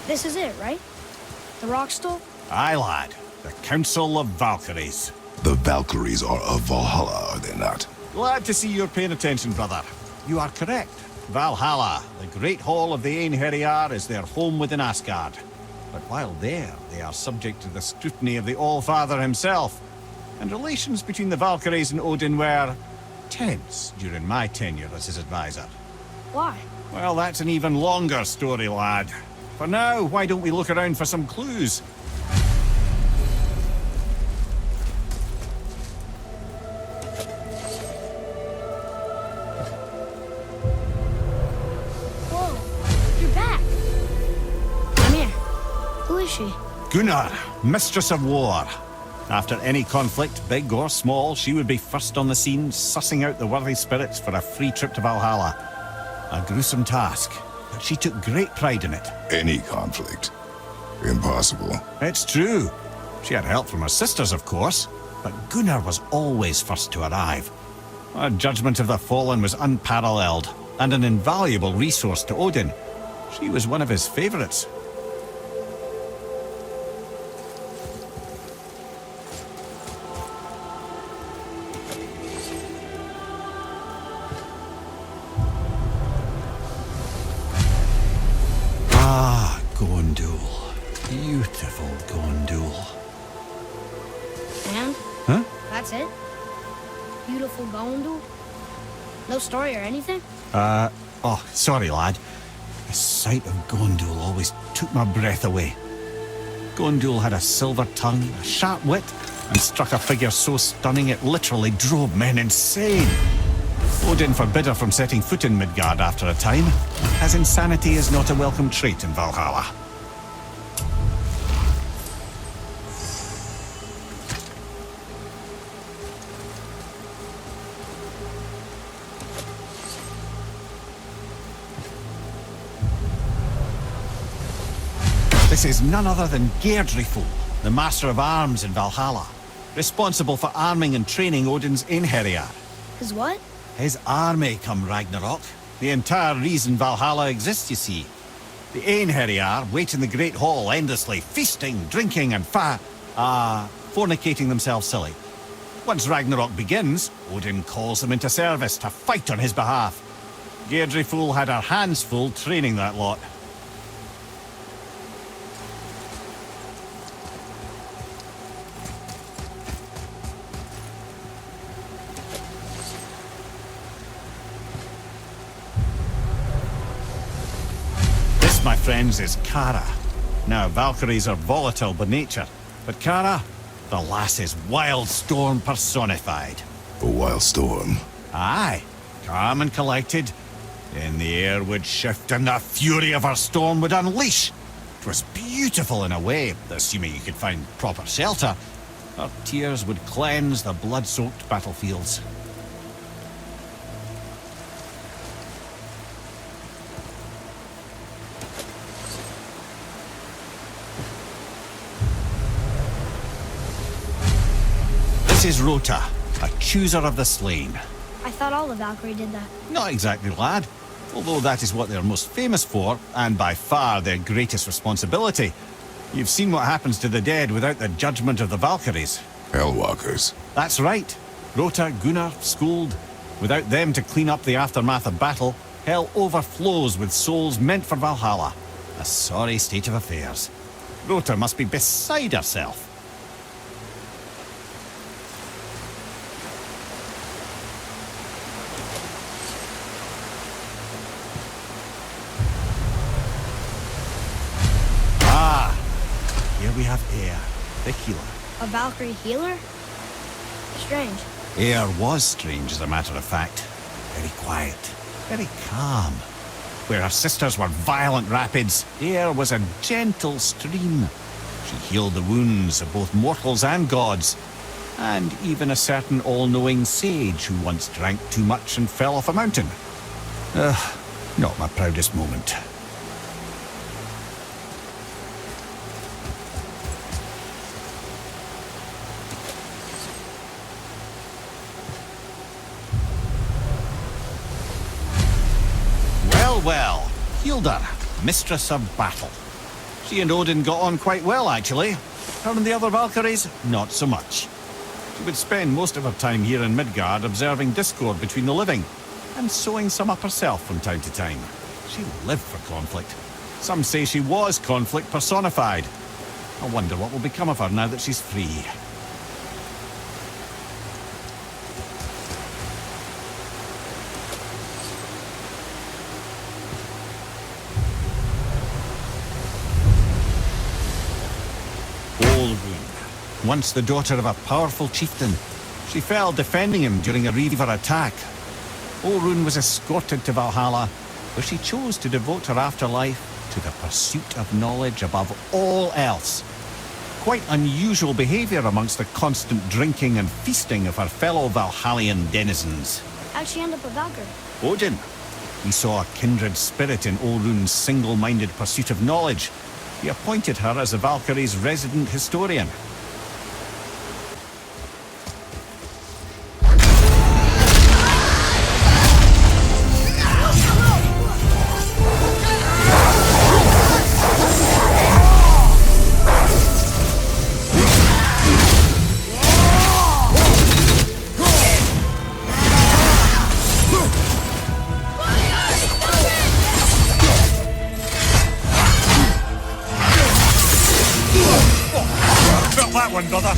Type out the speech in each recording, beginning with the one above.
This is it, right? The rock stole? Aye, lad. The Council of Valkyries. The Valkyries are of Valhalla, are they not? Glad to see you're paying attention, brother. You are correct. Valhalla, the great hall of the Einherjar, is their home within Asgard. But while there, they are subject to the scrutiny of the All-Father himself. And relations between the Valkyries and Odin were tense during my tenure as his advisor. Why? Well, that's an even longer story, lad. For now, why don't we look around for some clues? Whoa, you're back. Come here. Who is she? Gunnar, Mistress of War. After any conflict, big or small, she would be first on the scene, sussing out the worthy spirits for a free trip to Valhalla. A gruesome task, but she took great pride in it. Any conflict. Impossible. It's true. She had help from her sisters, of course, but Gunnar was always first to arrive. Her judgment of the fallen was unparalleled, and an invaluable resource to Odin. She was one of his favorites. Ah, Gondul. Beautiful Gondul. And? Huh? That's it? Beautiful Gondul? No story or anything? Oh, sorry, lad. The sight of Gondul always took my breath away. Gondul had a silver tongue, a sharp wit, and struck a figure so stunning it literally drove men insane. Odin forbid her from setting foot in Midgard after a time, as insanity is not a welcome trait in Valhalla. This is none other than Geirdriful, the Master of Arms in Valhalla, responsible for arming and training Odin's Einherjar. His what? His army come Ragnarok. The entire reason Valhalla exists, you see. The Einherjar wait in the Great Hall endlessly, feasting, drinking, and fornicating themselves silly. Once Ragnarok begins, Odin calls them into service to fight on his behalf. Geirdriful had her hands full training that lot. My friends, is Kara. Now, Valkyries are volatile by nature, but Kara, the lass is wild storm personified. A wild storm. Aye, calm and collected. Then the air would shift and the fury of her storm would unleash. It was beautiful in a way, assuming you could find proper shelter. Her tears would cleanse the blood-soaked battlefields. This is Rota, a chooser of the slain. I thought all the Valkyrie did that. Not exactly, lad. Although that is what they're most famous for, and by far their greatest responsibility. You've seen what happens to the dead without the judgment of the Valkyries. Hellwalkers. That's right. Rota, Gunnar, Skuld. Without them to clean up the aftermath of battle, hell overflows with souls meant for Valhalla. A sorry state of affairs. Rota must be beside herself. Here we have Eir, the healer. A Valkyrie healer? Strange. Eir was strange, as a matter of fact. Very quiet, very calm. Where her sisters were violent rapids, Eir was a gentle stream. She healed the wounds of both mortals and gods, and even a certain all-knowing sage who once drank too much and fell off a mountain. Not my proudest moment. Well, Hilda, Mistress of Battle. She and Odin got on quite well, actually. Her and the other Valkyries, not so much. She would spend most of her time here in Midgard observing discord between the living, and sewing some up herself from time to time. She lived for conflict. Some say she was conflict personified. I wonder what will become of her now that she's free. Once the daughter of a powerful chieftain, she fell defending him during a Reaver attack. Olrun was escorted to Valhalla, where she chose to devote her afterlife to the pursuit of knowledge above all else. Quite unusual behavior amongst the constant drinking and feasting of her fellow Valhallian denizens. How'd she end up a Valkyrie? Odin. He saw a kindred spirit in Olrun's single-minded pursuit of knowledge. He appointed her as the Valkyrie's resident historian. That one, brother.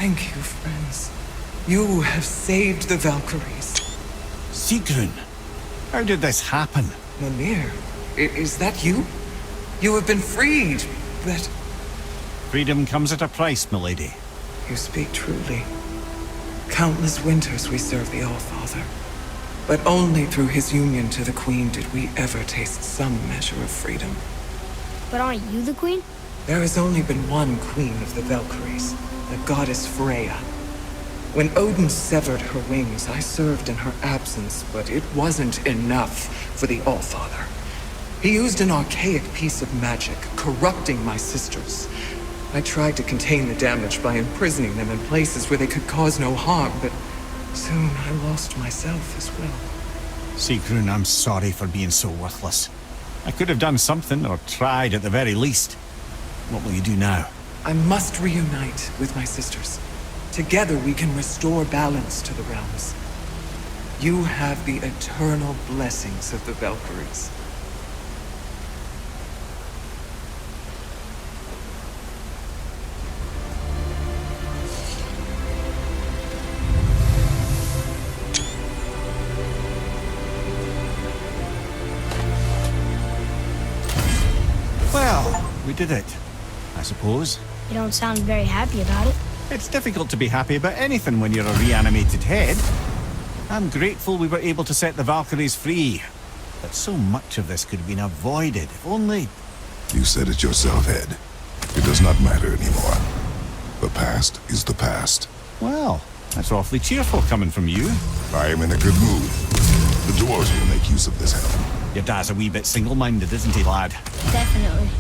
Thank you, friends. You have saved the Valkyries. Sigrun, how did this happen? Mimir, is that you? You have been freed, but... Freedom comes at a price, milady. You speak truly. Countless winters we served the All-Father. But only through his union to the Queen did we ever taste some measure of freedom. But aren't you the queen? There has only been one Queen of the Valkyries, the goddess Freya. When Odin severed her wings, I served in her absence, but it wasn't enough for the All-Father. He used an archaic piece of magic, corrupting my sisters. I tried to contain the damage by imprisoning them in places where they could cause no harm, but soon I lost myself as well. Sigrun, I'm sorry for being so worthless. I could have done something, or tried at the very least. What will you do now? I must reunite with my sisters. Together we can restore balance to the realms. You have the eternal blessings of the Valkyries. Well, we did it, I suppose. You don't sound very happy about it. It's difficult to be happy about anything when you're a reanimated head. I'm grateful we were able to set the Valkyries free. But so much of this could have been avoided, if only... You said it yourself, Ed. It does not matter anymore. The past is the past. Well, that's awfully cheerful coming from you. I am in a good mood. The dwarves will make use of this help. Your dad's a wee bit single-minded, isn't he, lad? Definitely.